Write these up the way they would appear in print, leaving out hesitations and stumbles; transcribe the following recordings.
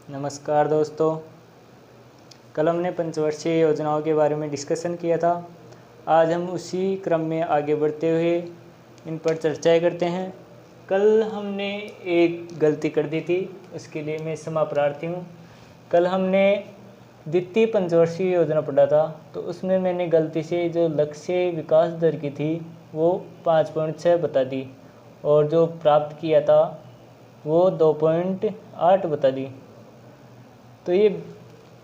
नमस्कार दोस्तों। कल हमने पंचवर्षीय योजनाओं के बारे में डिस्कशन किया था। आज हम उसी क्रम में आगे बढ़ते हुए इन पर चर्चाएं करते हैं। कल हमने एक गलती कर दी थी, उसके लिए मैं क्षमा प्रार्थी हूँ। कल हमने द्वितीय पंचवर्षीय योजना पढ़ा था, तो उसमें मैंने गलती से जो लक्ष्य विकास दर की थी वो 5.6 बता दी और जो प्राप्त किया था वो 2.8 बता दी। तो ये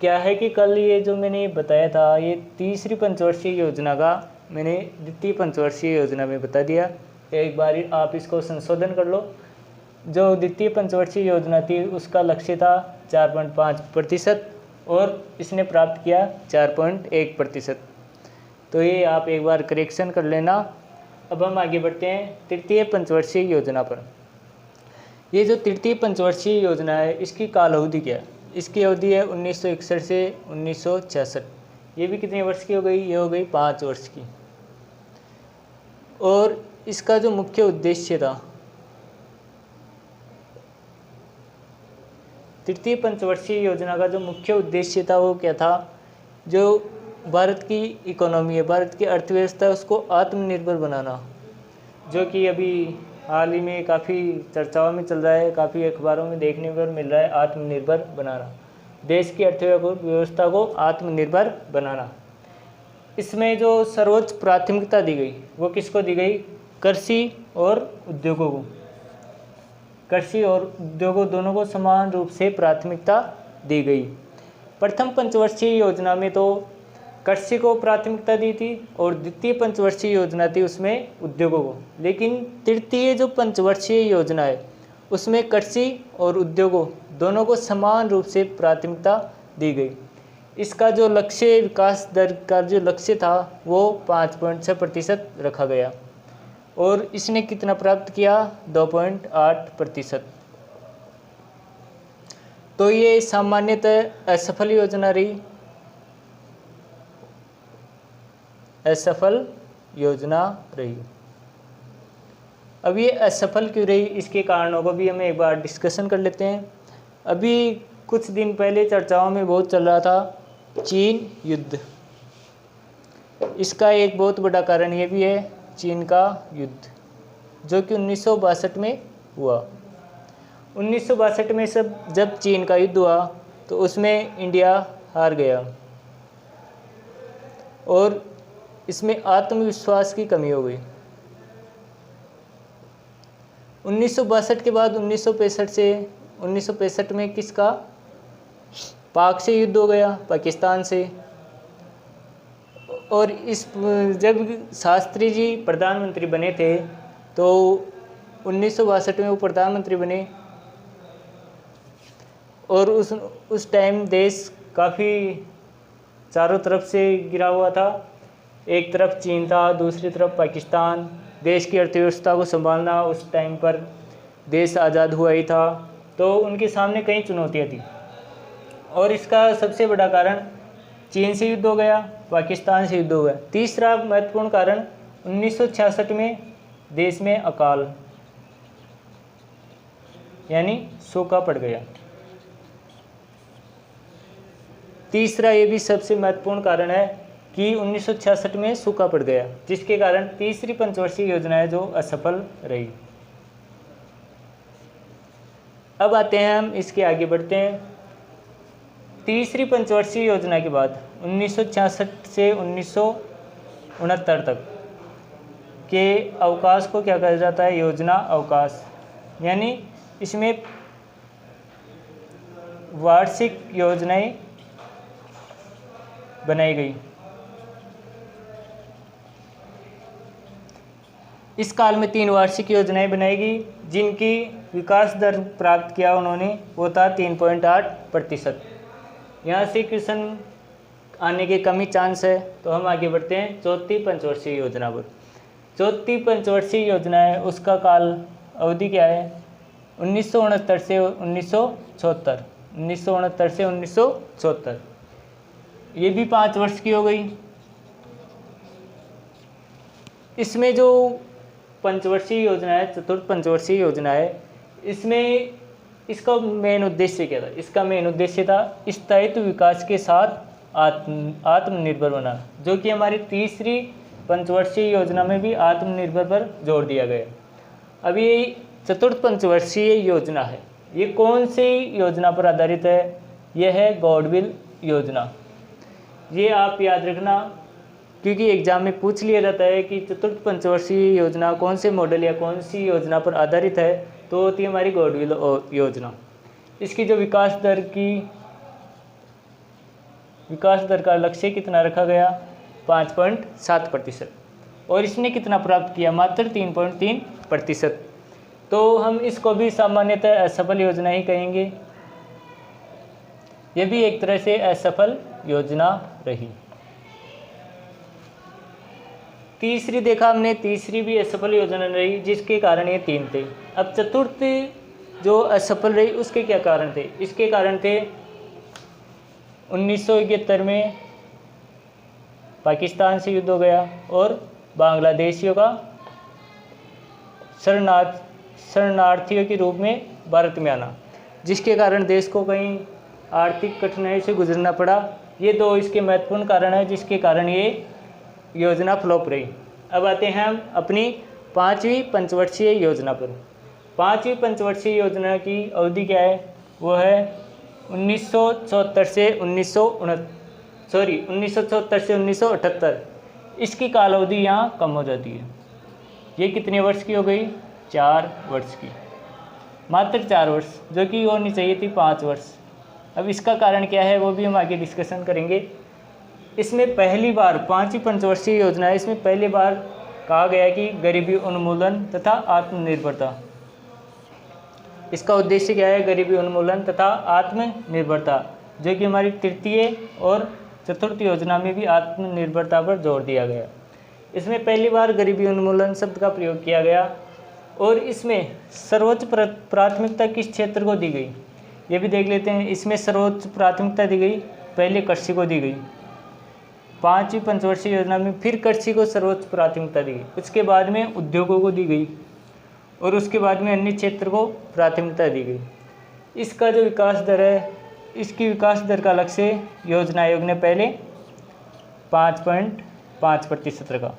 क्या है कि कल ये जो मैंने बताया था ये तीसरी पंचवर्षीय योजना का मैंने द्वितीय पंचवर्षीय योजना में बता दिया। एक बार आप इसको संशोधन कर लो। जो द्वितीय पंचवर्षीय योजना थी उसका लक्ष्य था 4.5% और इसने प्राप्त किया 4.1%। तो ये आप एक बार करेक्शन कर लेना। अब हम आगे बढ़ते हैं तृतीय पंचवर्षीय योजना पर। ये जो तृतीय पंचवर्षीय योजना है इसकी काल अवधि क्या है? इसकी अवधि है 1961 से 1966। ये भी कितने वर्ष की हो गई? ये हो गई 5 वर्ष की। और इसका जो मुख्य उद्देश्य था, तृतीय पंचवर्षीय योजना का जो मुख्य उद्देश्य था वो क्या था? जो भारत की इकोनॉमी है, भारत की अर्थव्यवस्था है, उसको आत्मनिर्भर बनाना, जो कि अभी हाल ही में काफ़ी चर्चाओं में चल रहा है, काफ़ी अखबारों में देखने पर मिल रहा है। आत्मनिर्भर बनाना, देश की अर्थव्यवस्था को आत्मनिर्भर बनाना। इसमें जो सर्वोच्च प्राथमिकता दी गई वो किसको दी गई? कृषि और उद्योगों को। कृषि और उद्योगों दोनों को समान रूप से प्राथमिकता दी गई। प्रथम पंचवर्षीय योजना में तो कृषि को प्राथमिकता दी थी और द्वितीय पंचवर्षीय योजना थी उसमें उद्योगों को। लेकिन तृतीय जो पंचवर्षीय योजना है उसमें कृषि और उद्योगों दोनों को समान रूप से प्राथमिकता दी गई। इसका जो लक्ष्य विकास दर का जो लक्ष्य था वो 5.6% रखा गया और इसने कितना प्राप्त किया? 2.8%। तो ये सामान्यतः असफल योजना रही। असफल योजना रही। अब ये असफल क्यों रही, इसके कारणों को भी हम एक बार डिस्कशन कर लेते हैं। अभी कुछ दिन पहले चर्चाओं में बहुत चल रहा था चीन युद्ध। इसका एक बहुत बड़ा कारण ये भी है चीन का युद्ध, जो कि 1962 में हुआ। 1962 में जब चीन का युद्ध हुआ तो उसमें इंडिया हार गया और इसमें आत्मविश्वास की कमी हो गई। 1962 के बाद 1965 में किसका? पाक से युद्ध हो गया, पाकिस्तान से। और इस जब शास्त्री जी प्रधानमंत्री बने थे तो 1962 में वो प्रधानमंत्री बने और उस टाइम देश काफ़ी चारों तरफ से घिरा हुआ था। एक तरफ चीन था, दूसरी तरफ पाकिस्तान। देश की अर्थव्यवस्था को संभालना, उस टाइम पर देश आज़ाद हुआ ही था, तो उनके सामने कई चुनौतियां थी। और इसका सबसे बड़ा कारण चीन से युद्ध हो गया, पाकिस्तान से युद्ध हो गया। तीसरा महत्वपूर्ण कारण 1966 में देश में अकाल यानी सूखा पड़ गया। तीसरा ये भी सबसे महत्वपूर्ण कारण है कि 1966 में सूखा पड़ गया, जिसके कारण तीसरी पंचवर्षीय योजना है जो असफल रही। अब आते हैं हम इसके आगे बढ़ते हैं। तीसरी पंचवर्षीय योजना के बाद 1966 से 1969 तक के अवकाश को क्या कहा जाता है? योजना अवकाश। यानी इसमें वार्षिक योजनाएं बनाई गई। इस काल में 3 वार्षिक योजनाएं बनाई गई जिनकी विकास दर प्राप्त किया उन्होंने वो था 3.8%। यहाँ से क्वेश्चन आने के कम ही चांस है, तो हम आगे बढ़ते हैं चौथी पंचवर्षीय योजना पर। चौथी पंचवर्षीय योजना है उसका काल अवधि क्या है? 1969 से 1974। 1969 से 1974। ये भी 5 वर्ष की हो गई। इसमें जो पंचवर्षीय योजना है, चतुर्थ पंचवर्षीय योजना है, इसमें इसका मेन उद्देश्य क्या था? इसका मेन उद्देश्य था स्थायित्व विकास के साथ आत्मनिर्भर होना, जो कि हमारी तीसरी पंचवर्षीय योजना में भी आत्मनिर्भर पर जोर दिया गया। अब ये चतुर्थ पंचवर्षीय योजना है, ये कौन सी योजना पर आधारित है? यह है गॉडविल योजना। ये आप याद रखना, क्योंकि एग्जाम में पूछ लिया जाता है कि चतुर्थ पंचवर्षीय योजना कौन से मॉडल या कौन सी योजना पर आधारित है, तो होती है हमारी गॉडविल योजना। इसकी जो विकास दर का लक्ष्य कितना रखा गया? 5.7%। और इसने कितना प्राप्त किया? मात्र 3.3%। तो हम इसको भी सामान्यतः असफल योजना ही कहेंगे। यह भी एक तरह से असफल योजना रही। तीसरी देखा हमने, तीसरी भी असफल योजना रही, जिसके कारण ये 3 थे। अब चतुर्थ जो असफल रही उसके क्या कारण थे? इसके कारण थे 1971 में पाकिस्तान से युद्ध हो गया और बांग्लादेशियों का शरणार्थियों के रूप में भारत में आना, जिसके कारण देश को कहीं आर्थिक कठिनाई से गुजरना पड़ा। ये 2 इसके महत्वपूर्ण कारण हैं, जिसके कारण ये योजना फ्लॉप रही। अब आते हैं हम अपनी 5वीं पंचवर्षीय योजना पर। 5वीं पंचवर्षीय योजना की अवधि क्या है? वो है 1974 से 1978। इसकी काल अवधि यहाँ कम हो जाती है। ये कितने वर्ष की हो गई? 4 वर्ष की, मात्र 4 वर्ष, जो कि होनी चाहिए थी 5 वर्ष। अब इसका कारण क्या है वो भी हम आगे डिस्कशन करेंगे। इसमें पहली बार 5वीं पंचवर्षीय योजना है, इसमें पहली बार कहा गया कि गरीबी उन्मूलन तथा आत्मनिर्भरता। इसका उद्देश्य क्या है? गरीबी उन्मूलन तथा आत्मनिर्भरता, जो कि हमारी तृतीय और चतुर्थ योजना में भी आत्मनिर्भरता पर जोर दिया गया। इसमें पहली बार गरीबी उन्मूलन शब्द का प्रयोग किया गया और इसमें सर्वोच्च प्राथमिकता किस क्षेत्र को दी गई, ये भी देख लेते हैं। इसमें सर्वोच्च प्राथमिकता दी गई, पहले कृषि को दी गई। 5वीं पंचवर्षीय योजना में फिर कृषि को सर्वोच्च प्राथमिकता दी गई, उसके बाद में उद्योगों को दी गई और उसके बाद में अन्य क्षेत्र को प्राथमिकता दी गई। इसका जो विकास दर है, इसकी विकास दर का लक्ष्य योजना आयोग ने पहले 5.5% रखा।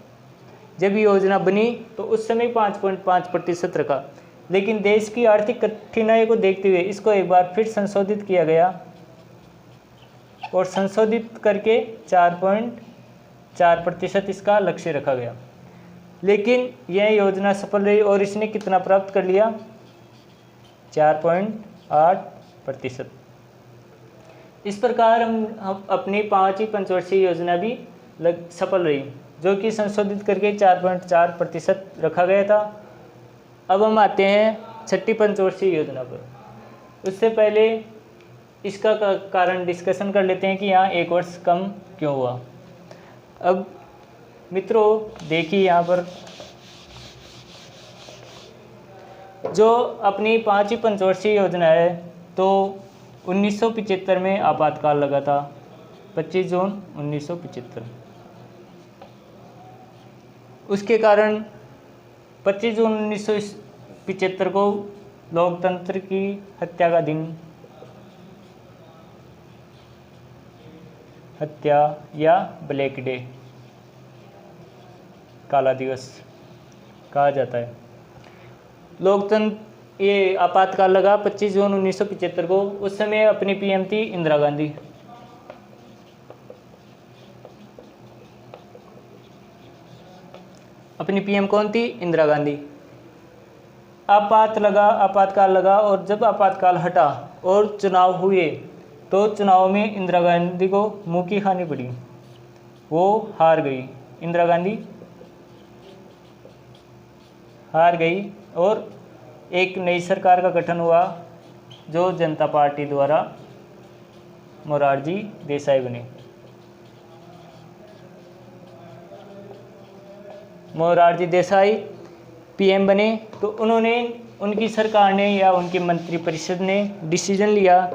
जब योजना बनी तो उस समय 5.5% रखा, लेकिन देश की आर्थिक कठिनाई को देखते हुए इसको एक बार फिर संशोधित किया गया और संशोधित करके 4.4% इसका लक्ष्य रखा गया। लेकिन यह योजना सफल रही और इसने कितना प्राप्त कर लिया? 4.8%। इस प्रकार हम अपनी 5वीं पंचवर्षीय योजना भी सफल रही, जो कि संशोधित करके 4.4% रखा गया था। अब हम आते हैं 6ठी पंचवर्षीय योजना पर। उससे पहले इसका कारण डिस्कशन कर लेते हैं कि यहाँ 1 वर्ष कम क्यों हुआ। अब मित्रों देखिए, यहाँ पर जो अपनी 5वीं पंचवर्षीय योजना है, तो 1975 में आपातकाल लगा था, 25 जून 1975। उसके कारण 25 जून 1975 को लोकतंत्र की हत्या का दिन, हत्या या ब्लैक डे, काला दिवस कहा जाता है। लोकतंत्र ये आपातकाल लगा 25 जून 1975 को। उस समय अपनी पीएम थी इंदिरा गांधी। अपनी पीएम कौन थी? इंदिरा गांधी। आपातकाल लगा और जब आपातकाल हटा और चुनाव हुए तो चुनाव में इंदिरा गांधी को मुंह की खानी पड़ी, वो हार गई। इंदिरा गांधी हार गई और एक नई सरकार का गठन हुआ, जो जनता पार्टी द्वारा मोरारजी देसाई बने। मोरारजी देसाई पीएम बने तो उनकी सरकार ने या उनकी मंत्रिपरिषद ने डिसीजन लिया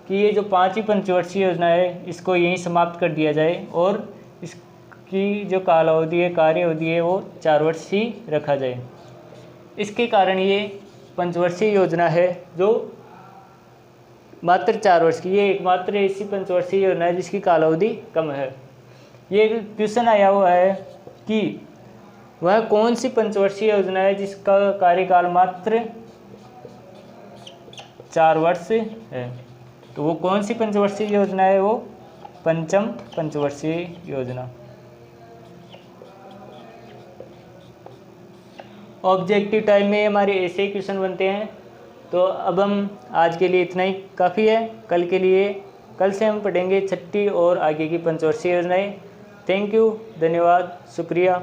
कि ये जो 5वीं पंचवर्षीय योजना है इसको यहीं समाप्त कर दिया जाए और इसकी जो काल अवधि है, कार्य अवधि है, वो 4 वर्ष ही रखा जाए। इसके कारण ये पंचवर्षीय योजना है जो मात्र 4 वर्ष की, ये एकमात्र ऐसी पंचवर्षीय योजना है जिसकी कालावधि कम है। ये क्वेश्चन आया हुआ है कि वह कौन सी पंचवर्षीय योजना है जिसका कार्यकाल मात्र 4 वर्ष है। तो वो कौन सी पंचवर्षीय योजना है, वो पंचम पंचवर्षीय योजना। ऑब्जेक्टिव टाइम में हमारे ऐसे ही क्वेश्चन बनते हैं। तो अब हम आज के लिए इतना ही काफ़ी है। कल से हम पढ़ेंगे 6ठी और आगे की पंचवर्षीय योजनाएं। थैंक यू, धन्यवाद, शुक्रिया।